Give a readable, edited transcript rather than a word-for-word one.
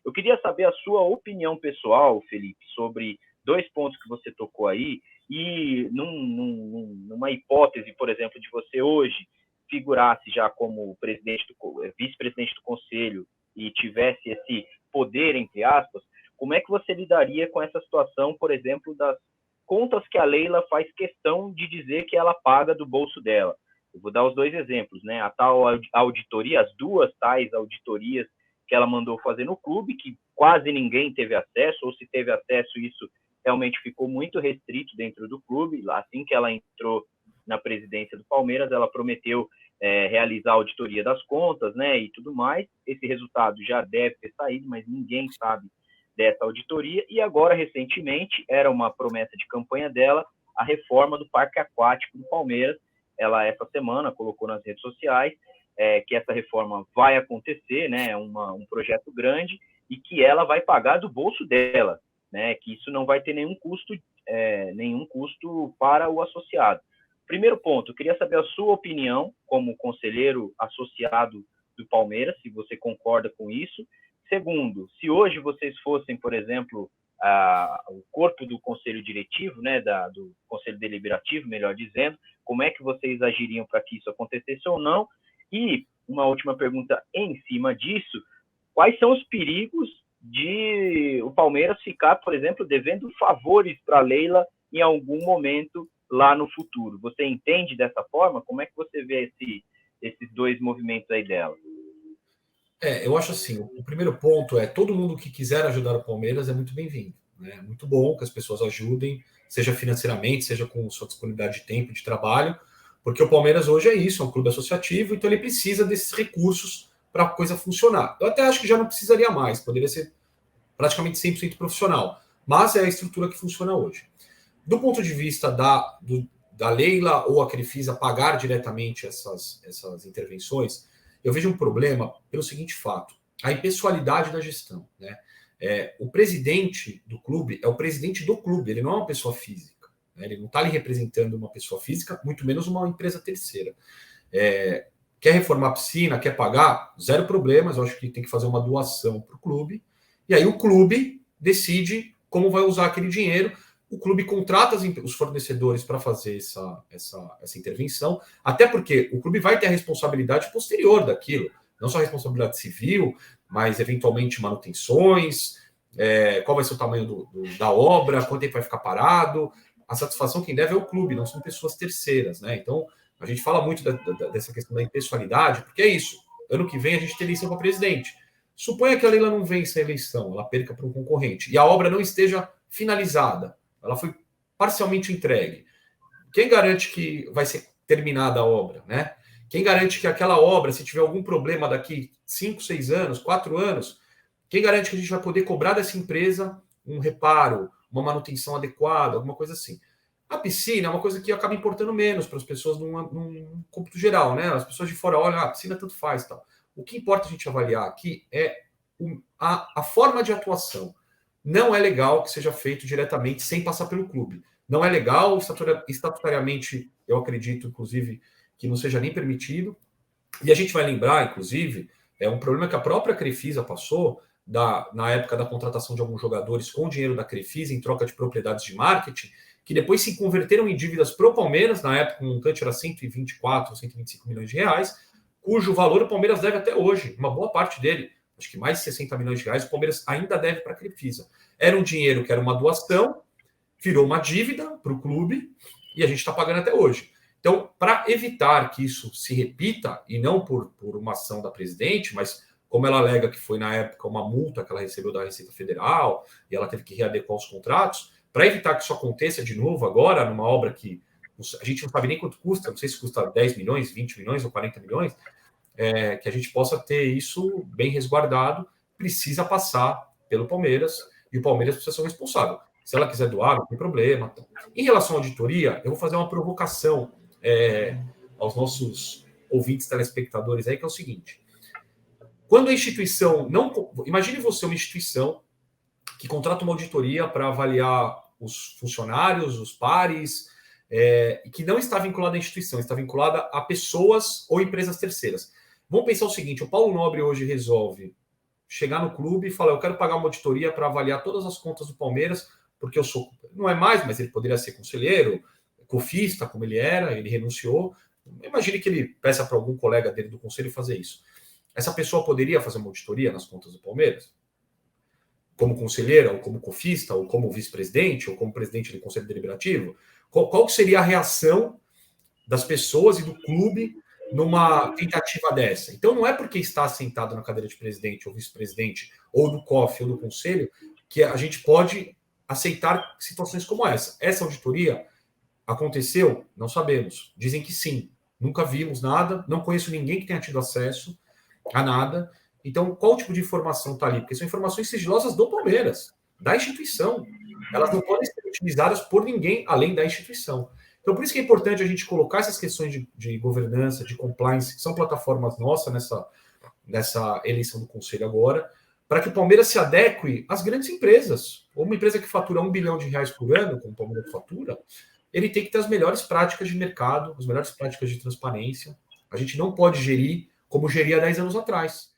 Eu queria saber a sua opinião pessoal, Felipe, sobre dois pontos que você tocou aí, e numa hipótese, por exemplo, de você hoje figurasse já como vice-presidente do conselho e tivesse esse poder, entre aspas, como é que você lidaria com essa situação, por exemplo, das contas que a Leila faz questão de dizer que ela paga do bolso dela? Eu vou dar os dois exemplos, né? A tal auditoria, as duas tais auditorias que ela mandou fazer no clube, que quase ninguém teve acesso, ou se teve acesso, isso realmente ficou muito restrito dentro do clube. Assim que ela entrou na presidência do Palmeiras, ela prometeu realizar a auditoria das contas, né, e tudo mais. Esse resultado já deve ter saído, mas ninguém sabe dessa auditoria. E agora, recentemente, era uma promessa de campanha dela, a reforma do parque aquático do Palmeiras. Ela, essa semana, colocou nas redes sociais que essa reforma vai acontecer, né, um projeto grande, e que ela vai pagar do bolso dela, né, que isso não vai ter nenhum custo para o associado. Primeiro ponto, eu queria saber a sua opinião como conselheiro associado do Palmeiras, se você concorda com isso. Segundo, se hoje vocês fossem, por exemplo, o corpo do conselho diretivo, né, do conselho deliberativo, melhor dizendo, como é que vocês agiriam para que isso acontecesse ou não? E uma última pergunta em cima disso, quais são os perigos de o Palmeiras ficar, por exemplo, devendo favores para a Leila em algum momento lá no futuro? Você entende dessa forma? Como é que você vê esses dois movimentos aí dela? Eu acho assim, o primeiro ponto é todo mundo que quiser ajudar o Palmeiras é muito bem-vindo. Né? É muito bom que as pessoas ajudem, seja financeiramente, seja com sua disponibilidade de tempo, de trabalho, porque o Palmeiras hoje é isso, é um clube associativo, então ele precisa desses recursos para a coisa funcionar. Eu até acho que já não precisaria mais, poderia ser praticamente 100% profissional, mas é a estrutura que funciona hoje. Do ponto de vista da Leila ou a Crefisa pagar diretamente essas intervenções, eu vejo um problema pelo seguinte fato: a impessoalidade da gestão. Né? O presidente do clube é o presidente do clube, ele não é uma pessoa física. Né? Ele não está ali representando uma pessoa física, muito menos uma empresa terceira. Quer reformar a piscina, quer pagar? Zero problemas, eu acho que tem que fazer uma doação para o clube. E aí o clube decide como vai usar aquele dinheiro. O clube contrata os fornecedores para fazer essa intervenção, até porque o clube vai ter a responsabilidade posterior daquilo, não só a responsabilidade civil, mas eventualmente manutenções, qual vai ser o tamanho da obra, quanto tempo vai ficar parado. A satisfação quem deve é o clube, não são pessoas terceiras. Né? Então, a gente fala muito dessa questão da impessoalidade, porque é isso. Ano que vem a gente tem eleição para presidente. Suponha que a Leila não vença a eleição, ela perca para um concorrente, e a obra não esteja finalizada. Ela foi parcialmente entregue. Quem garante que vai ser terminada a obra, né? Quem garante que aquela obra, se tiver algum problema daqui 5, 6 anos, 4 anos, quem garante que a gente vai poder cobrar dessa empresa um reparo, uma manutenção adequada, alguma coisa assim? A piscina é uma coisa que acaba importando menos para as pessoas num cômputo geral, né? As pessoas de fora olham, a piscina tanto faz, tal. O que importa a gente avaliar aqui é a forma de atuação. Não é legal que seja feito diretamente sem passar pelo clube. Não é legal, estatutariamente, eu acredito, inclusive, que não seja nem permitido. E a gente vai lembrar, inclusive, um problema que a própria Crefisa passou na época da contratação de alguns jogadores com dinheiro da Crefisa em troca de propriedades de marketing, que depois se converteram em dívidas pro Palmeiras, na época o montante era 124, 125 milhões de reais, cujo valor o Palmeiras deve até hoje, uma boa parte dele, acho que mais de 60 milhões de reais, o Palmeiras ainda deve para a Crefisa. Era um dinheiro que era uma doação, virou uma dívida para o clube e a gente está pagando até hoje. Então, para evitar que isso se repita, e não por uma ação da presidente, mas como ela alega que foi na época uma multa que ela recebeu da Receita Federal e ela teve que readequar os contratos, para evitar que isso aconteça de novo agora, numa obra que a gente não sabe nem quanto custa, não sei se custa 10 milhões, 20 milhões ou 40 milhões, que a gente possa ter isso bem resguardado, precisa passar pelo Palmeiras, e o Palmeiras precisa ser o responsável. Se ela quiser doar, não tem problema. Em relação à auditoria, eu vou fazer uma provocação aos nossos ouvintes telespectadores aí, que é o seguinte: quando a instituição não... Imagine você uma instituição que contrata uma auditoria para avaliar os funcionários, os pares, e que não está vinculada à instituição, está vinculada a pessoas ou empresas terceiras. Vamos pensar o seguinte: o Paulo Nobre hoje resolve chegar no clube e falar, eu quero pagar uma auditoria para avaliar todas as contas do Palmeiras, porque eu sou... Não é mais, mas ele poderia ser conselheiro, cofista, como ele era, ele renunciou. Imagine que ele peça para algum colega dele do conselho fazer isso. Essa pessoa poderia fazer uma auditoria nas contas do Palmeiras? Como conselheira, ou como cofista, ou como vice-presidente, ou como presidente do conselho deliberativo? Qual seria a reação das pessoas e do clube numa tentativa dessa? Então, não é porque está sentado na cadeira de presidente ou vice-presidente, ou do COF, ou do conselho, que a gente pode aceitar situações como essa. Essa auditoria aconteceu? Não sabemos. Dizem que sim. Nunca vimos nada, não conheço ninguém que tenha tido acesso a nada. Então, qual tipo de informação está ali? Porque são informações sigilosas do Palmeiras, da instituição. Elas não podem ser utilizadas por ninguém além da instituição. Então, por isso que é importante a gente colocar essas questões de governança, de compliance, que são plataformas nossas nessa eleição do Conselho agora, para que o Palmeiras se adeque às grandes empresas. Ou uma empresa que fatura R$1 bilhão por ano, como o Palmeiras fatura, ele tem que ter as melhores práticas de mercado, as melhores práticas de transparência. A gente não pode gerir como geria 10 anos atrás.